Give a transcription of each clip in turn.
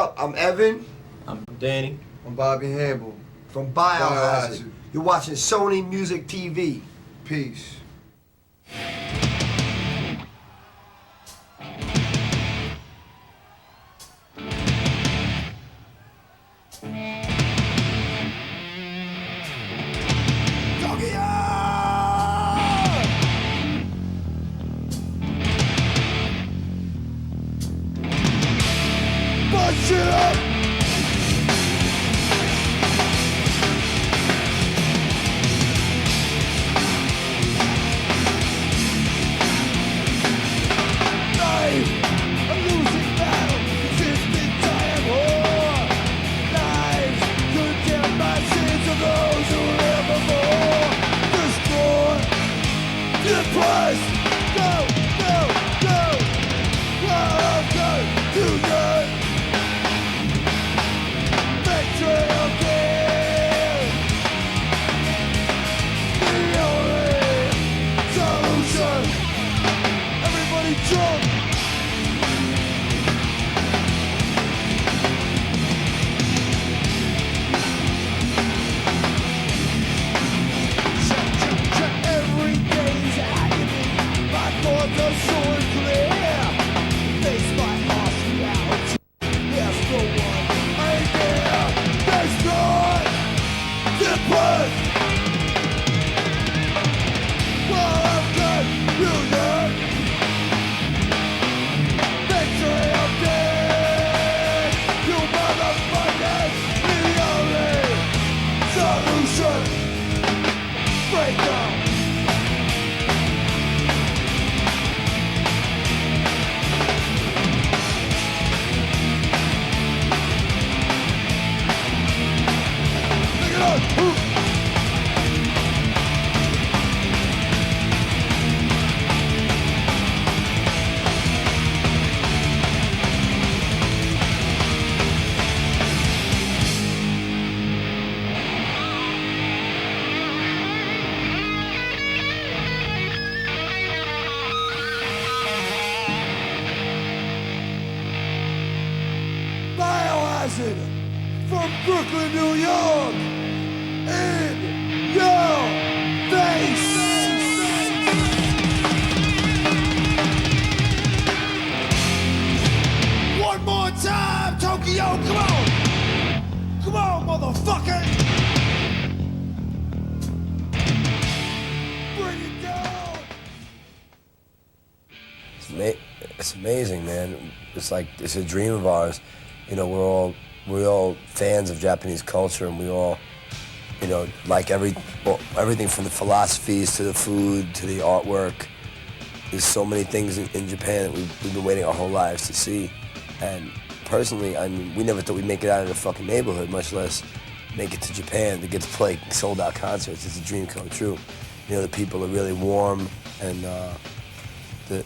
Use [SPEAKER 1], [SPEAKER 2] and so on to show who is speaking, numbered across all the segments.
[SPEAKER 1] up? I'm Evan.
[SPEAKER 2] I'm Danny.
[SPEAKER 3] I'm Bobby Hamble.
[SPEAKER 1] From Biohazard. You're watching Sony Music TV.
[SPEAKER 3] Peace.
[SPEAKER 1] Punch it up! Biohazard from Brooklyn, New York, in your face. One more time, Tokyo, come on! Come on, motherfucker! Bring it down!
[SPEAKER 4] It's amazing, man. It's like, it's a dream of ours. You know, we're all fans of Japanese culture, and we all, you know, like everything from the philosophies to the food to the artwork. There's so many things in Japan that we've been waiting our whole lives to see. And personally, I mean, we never thought we'd make it out of the fucking neighborhood, much less make it to Japan to get to play sold-out concerts. It's a dream come true. You know, the people are really warm, and the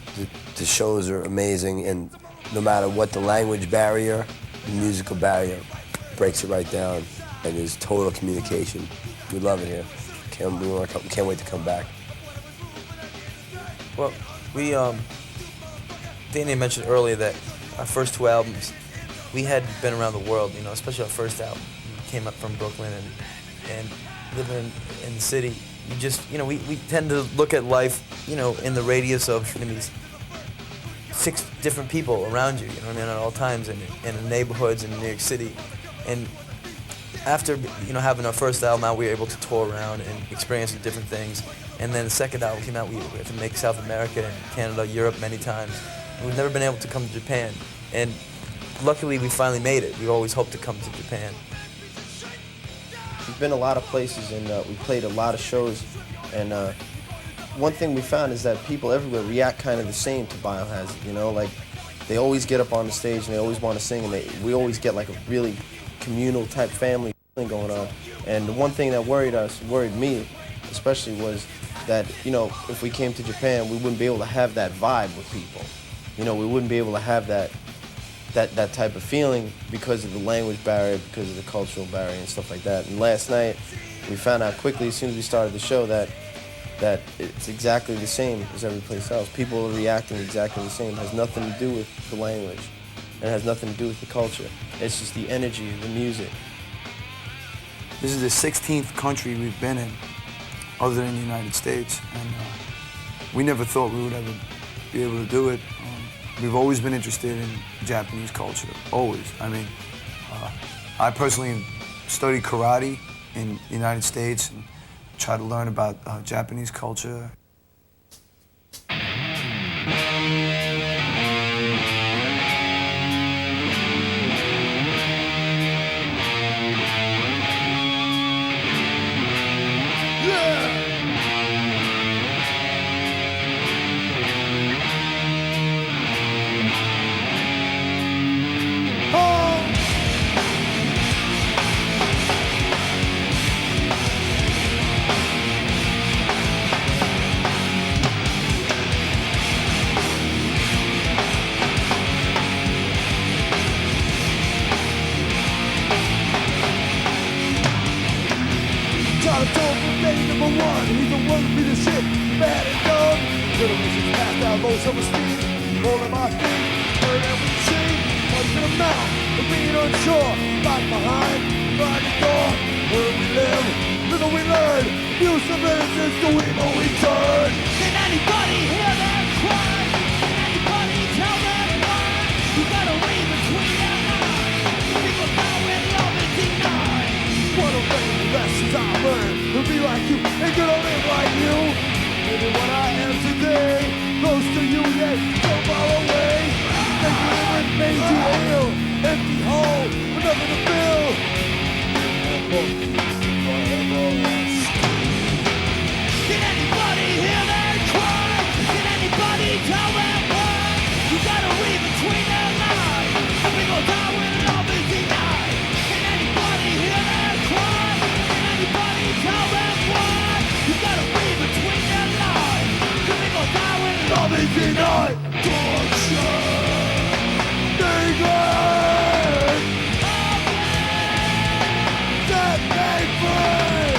[SPEAKER 4] shows are amazing, and no matter what the language barrier, the musical barrier breaks it right down, and there's total communication. We love it here. Can't wait to come back.
[SPEAKER 2] Well, Danny mentioned earlier that our first two albums, we had been around the world, you know, especially our first album. We came up from Brooklyn and living in the city. You just, you know, we tend to look at life, you know, in the radius of maybe 6 different people around you, you know what I mean, at all times, in the neighborhoods in New York City. And after, you know, having our first album out, we were able to tour around and experience different things. And then the second album came out, we had to make South America and Canada, Europe many times. And we've never been able to come to Japan. And luckily, we finally made it. We always hoped to come to Japan.
[SPEAKER 5] We've been a lot of places, and we played a lot of shows. And one thing we found is that people everywhere react kind of the same to Biohazard, you know? Like, they always get up on the stage and they always want to sing, and we always get like a really communal type family thing going on. And the one thing that worried me especially, was that, you know, if we came to Japan, we wouldn't be able to have that vibe with people. You know, we wouldn't be able to have that type of feeling because of the language barrier, because of the cultural barrier and stuff like that. And last night, we found out quickly, as soon as we started the show, that it's exactly the same as every place else. People are reacting exactly the same. It has nothing to do with the language. and it has nothing to do with the culture. It's just the energy of the music.
[SPEAKER 6] This is the 16th country we've been in, other than the United States, and we never thought we would ever be able to do it. We've always been interested in Japanese culture, always. I mean, I personally studied karate in the United States and tried to learn about Japanese culture.
[SPEAKER 1] Try to talk from day number one. He's the one with the shit, bad and dumb. Generations passed out low self-esteem. All of my feet, heard every shame. What's in the mouth of being unsure? Back behind, behind the door. Where we live, little we learn. Use some innocence to evil we turn.
[SPEAKER 7] Can anybody hear them cry? Can anybody tell them why? You gotta read between their lines. People go in love and deny.
[SPEAKER 1] What a way the lessons I learned. To be like you, ain't gonna live like you. Maybe what I am today, close to you yet so far away. Thank you for made you ill. Empty hole, with nothing to fill.
[SPEAKER 7] Can anybody hear them cry? Can anybody tell them why? You gotta read between their lines. People die when love is denied. Can anybody hear them cry? Can anybody tell them why? You gotta read between their lines. People die when love is denied.
[SPEAKER 1] Torture, neglect, set me free.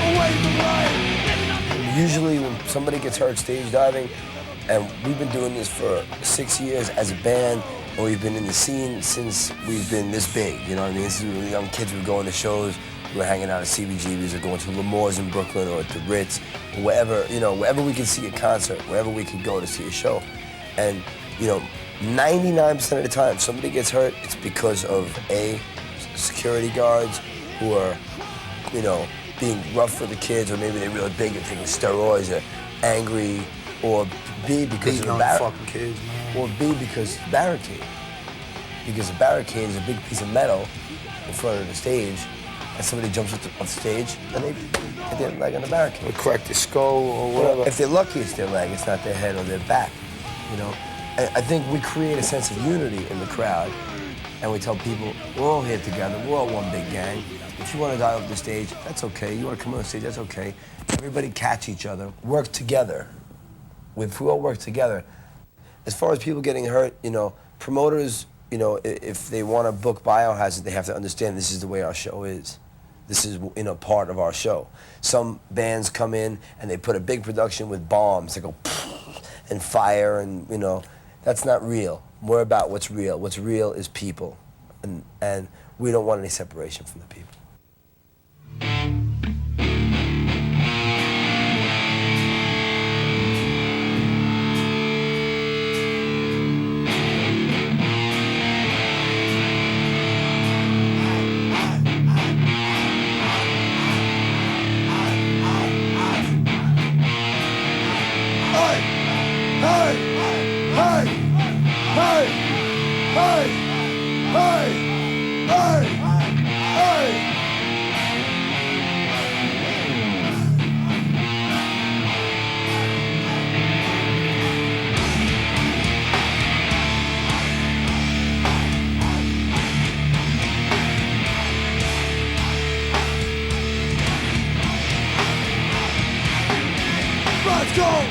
[SPEAKER 1] Away from life.
[SPEAKER 4] Usually when somebody gets hurt stage diving, and we've been doing this for 6 years as a band, and we've been in the scene since we've been this big, you know what I mean? This is when young kids were going to shows, we were hanging out at CBGB's or going to L'Amour's in Brooklyn or at the Ritz, or wherever, you know, wherever we could see a concert, wherever we could go to see a show. And, you know, 99% of the time, somebody gets hurt, it's because of A, security guards who are, you know, being rough for the kids, or maybe they're really big and taking steroids, or angry, or B, because
[SPEAKER 6] Beating
[SPEAKER 4] of
[SPEAKER 6] on
[SPEAKER 4] the
[SPEAKER 6] fucking kids, man.
[SPEAKER 4] or B, because barricade. Because a barricade is a big piece of metal in front of the stage, and somebody jumps off the stage, and they hit their leg on the barricade.
[SPEAKER 6] Or crack their skull or whatever.
[SPEAKER 4] If they're lucky, it's their leg, it's not their head or their back, you know? And I think we create a sense of unity in the crowd, and we tell people, we're all here together, we're all one big gang. If you want to die off the stage, that's okay. You want to come on the stage, that's okay. Everybody catch each other, work together. If we all work together. As far as people getting hurt, you know, promoters, you know, if they want to book Biohazard, they have to understand this is the way our show is. This is, you know, part of our show. Some bands come in and they put a big production with bombs. They go and fire, and, you know, that's not real. We're about what's real. What's real is people, and we don't want any separation from the people.
[SPEAKER 1] Let's go!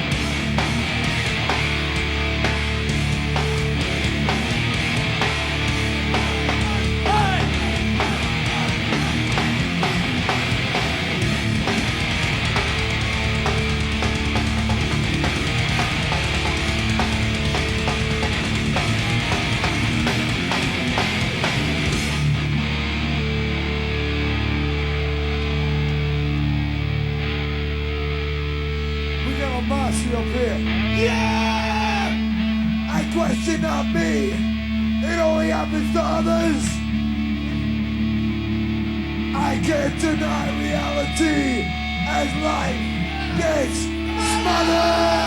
[SPEAKER 1] see up here.
[SPEAKER 7] Yeah!
[SPEAKER 1] I question not me. It only happens to others. I can't deny reality as life gets smothered.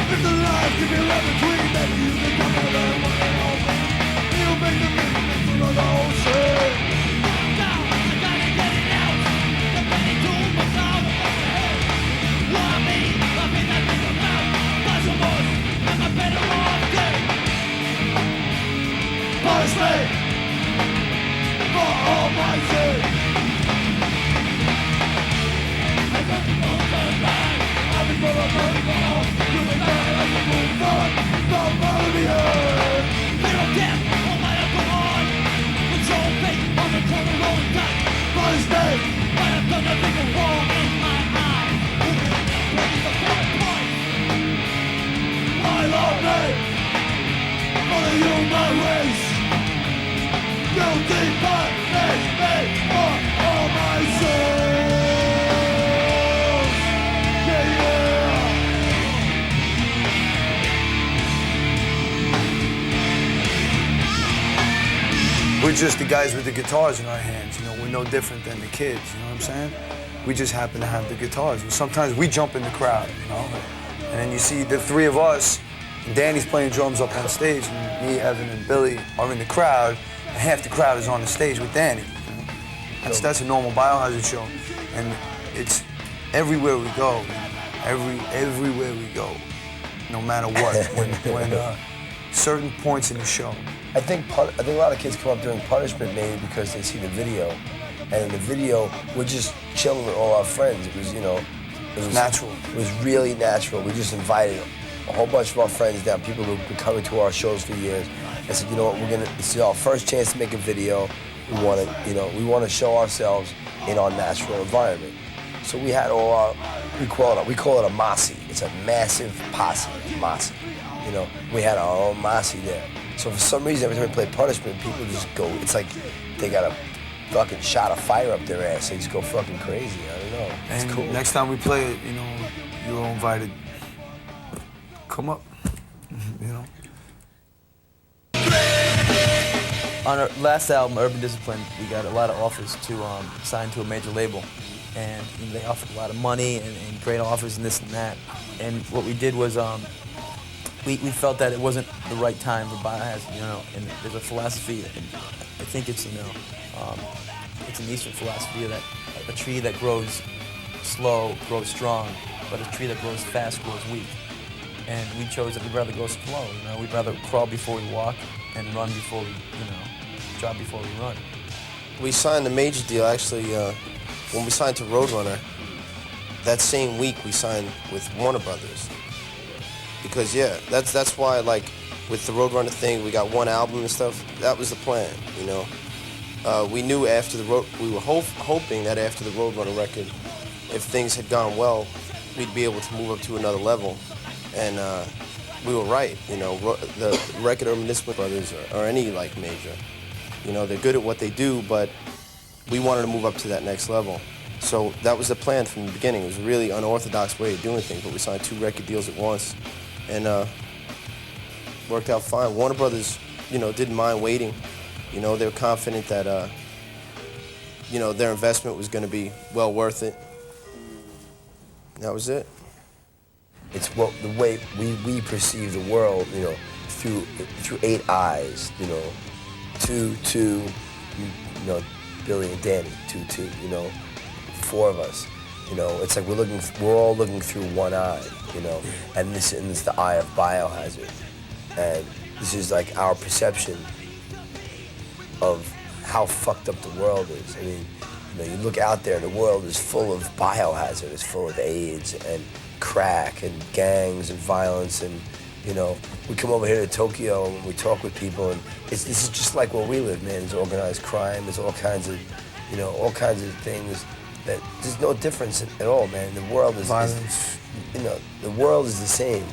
[SPEAKER 1] If the life can be left between, maybe you can come out of one and all. You make the movement for the whole shit.
[SPEAKER 7] Now, I gotta get it out. The money tool was out of my head. Why me? Nothing I think about. Possible. I'm a better off dead.
[SPEAKER 1] Punish me for all my sins.
[SPEAKER 7] I got the most of life.
[SPEAKER 1] I've been full of protocol. You can die like a move on. Don't bother me here.
[SPEAKER 7] Little death on my alcohol. Control fate on the corner rolling dice.
[SPEAKER 1] Punish me.
[SPEAKER 7] But I've done nothing wrong in my eyes. Ready to fall apart.
[SPEAKER 1] I love me for the human race. Guilty punish me for all my sins. Yeah, yeah.
[SPEAKER 6] We're just the guys with the guitars in our hands, you know, we're no different than the kids, you know what I'm saying? We just happen to have the guitars. Sometimes we jump in the crowd, you know? And then you see the three of us, and Danny's playing drums up on stage, and me, Evan, and Billy are in the crowd, and half the crowd is on the stage with Danny. You know? That's a normal Biohazard show, and it's everywhere we go, everywhere we go, no matter what, when certain points in the show.
[SPEAKER 4] I think a lot of kids come up during punishment maybe because they see the video, and in the video we're just chilling with all our friends. It was, you know, it was
[SPEAKER 6] natural.
[SPEAKER 4] It was really natural. We just invited a whole bunch of our friends down, people who've been coming to our shows for years. I said, you know what, this is our first chance to make a video. We want to, you know, we want to show ourselves in our natural environment. So we had all our, we call it a mosse. It's a massive posse, mosse. You know, we had our own mosse there. So for some reason, every time we play punishment, people just go, it's like they got a fucking shot of fire up their ass. They just go fucking crazy. I don't know. It's
[SPEAKER 6] And
[SPEAKER 4] cool.
[SPEAKER 6] next time we play it, you know, you're all invited. Come up, you know.
[SPEAKER 2] On our last album, Urban Discipline, we got a lot of offers to sign to a major label. And you know, they offered a lot of money and great offers and this and that. And what we did was we felt that it wasn't the right time for Biohazard, you know, and there's a philosophy, and I think it's, you know, it's an Eastern philosophy that a tree that grows slow grows strong, but a tree that grows fast grows weak. And we chose that we'd rather go slow, you know, we'd rather crawl before we walk and run before we, you know, jog before we run.
[SPEAKER 5] We signed the major deal actually when we signed to Roadrunner. That same week we signed with Warner Brothers. Because yeah, that's why, like, with the Roadrunner thing, we got one album and stuff. That was the plan, you know. We knew after we were hoping that after the Roadrunner record, if things had gone well, we'd be able to move up to another level. And we were right, you know. The record Urban Discipline Brothers or any like major, you know, they're good at what they do, but we wanted to move up to that next level. So that was the plan from the beginning. It was a really unorthodox way of doing things, but we signed 2 record deals at once. And worked out fine. Warner Brothers, you know, didn't mind waiting. You know, they were confident that, you know, their investment was going to be well worth it. That was it.
[SPEAKER 4] It's what the way we perceive the world, you know, through 8 eyes, you know, two, you know, Billy and Danny, 2, you know, 4 of us. You know, it's like we're all looking through one eye, you know, and this is the eye of Biohazard. And this is like our perception of how fucked up the world is. I mean, you know, you look out there and the world is full of biohazard, it's full of AIDS and crack and gangs and violence, and you know, we come over here to Tokyo and we talk with people, and this is just like where we live, man. There's organized crime, there's all kinds of, you know, all kinds of things that there's no difference at all, man. The world is, you know, the world is the same.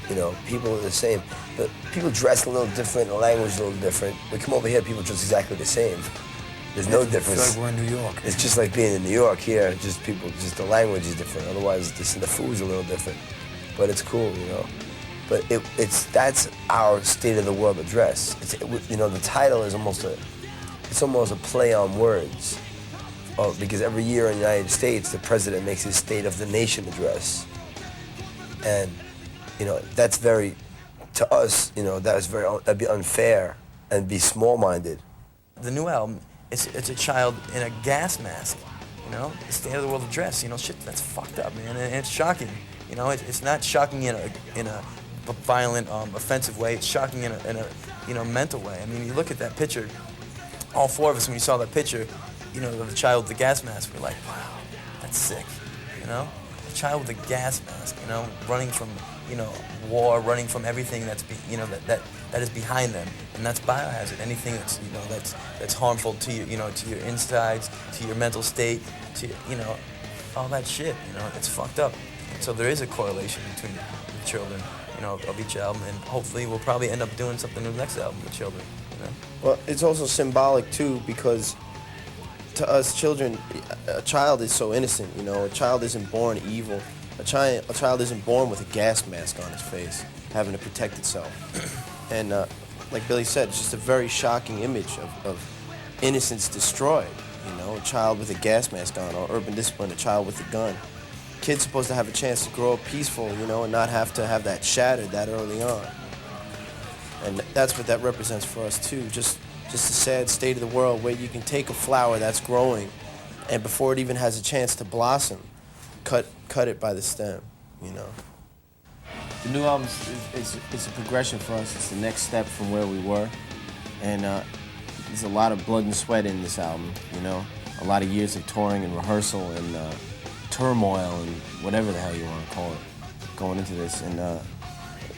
[SPEAKER 4] You know, people are the same. But people dress a little different, the language is a little different. We come over here, people dress exactly the same. There's no difference.
[SPEAKER 6] It's like we're in New York.
[SPEAKER 4] It's just like being in New York here. Just the language is different. Otherwise, the food's a little different. But it's cool, you know. But that's our state of the world address. You know, the title is almost a play on words. Because every year in the United States, the president makes his State of the Nation address. And, you know, that's very, to us, you know, that'd be unfair and be small-minded.
[SPEAKER 2] The new album, it's a child in a gas mask, you know, the State of the World address, you know, shit, that's fucked up, man, and it's shocking, you know, it's not shocking in a violent, offensive way, it's shocking in a you know, mental way. I mean, you look at that picture, all four of us, when we saw that picture, you know, of the child with the gas mask, we're like, wow, that's sick, you know, a child with a gas mask, you know, running from, you know, war, running from everything that's, you know, that is behind them, and that's biohazard. Anything that's, you know, that's harmful to you, you know, to your insides, to your mental state, to, you know, all that shit. You know, it's fucked up. So there is a correlation between the children, you know, of each album, and hopefully we'll probably end up doing something with the next album with children. You know?
[SPEAKER 5] Well, it's also symbolic too, because to us children, a child is so innocent. You know, a child isn't born evil. A child isn't born with a gas mask on its face, having to protect itself. And like Billy said, it's just a very shocking image of innocence destroyed. You know, a child with a gas mask on, or urban discipline, a child with a gun. Kid's supposed to have a chance to grow up peaceful, you know, and not have to have that shattered that early on. And that's what that represents for us too. Just a sad state of the world where you can take a flower that's growing, and before it even has a chance to blossom, cut it by the stem, you know. The new album is a progression for us. It's the next step from where we were. And there's a lot of blood and sweat in this album, you know. A lot of years of touring and rehearsal and turmoil and whatever the hell you want to call it going into this. And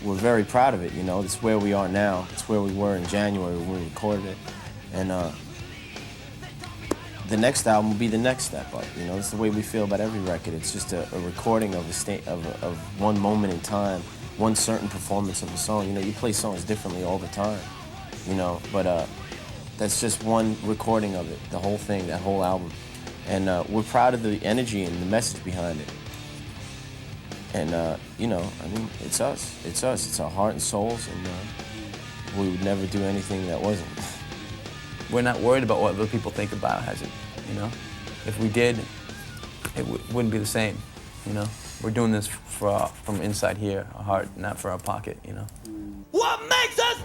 [SPEAKER 5] we're very proud of it, you know. It's where we are now. It's where we were in January when we recorded it. And the next album will be the next step up. You know, it's the way we feel about every record. It's just a recording of of one moment in time, one certain performance of a song. You know, you play songs differently all the time, you know, but that's just one recording of it, the whole thing, that whole album. And we're proud of the energy and the message behind it. And, you know, I mean, it's us. It's us. It's our heart and souls, and we would never do anything that wasn't.
[SPEAKER 2] We're not worried about what other people think of Biohazard, you know? If we did, it wouldn't be the same, you know? We're doing this from inside here, our heart, not for our pocket, you know?
[SPEAKER 7] What makes us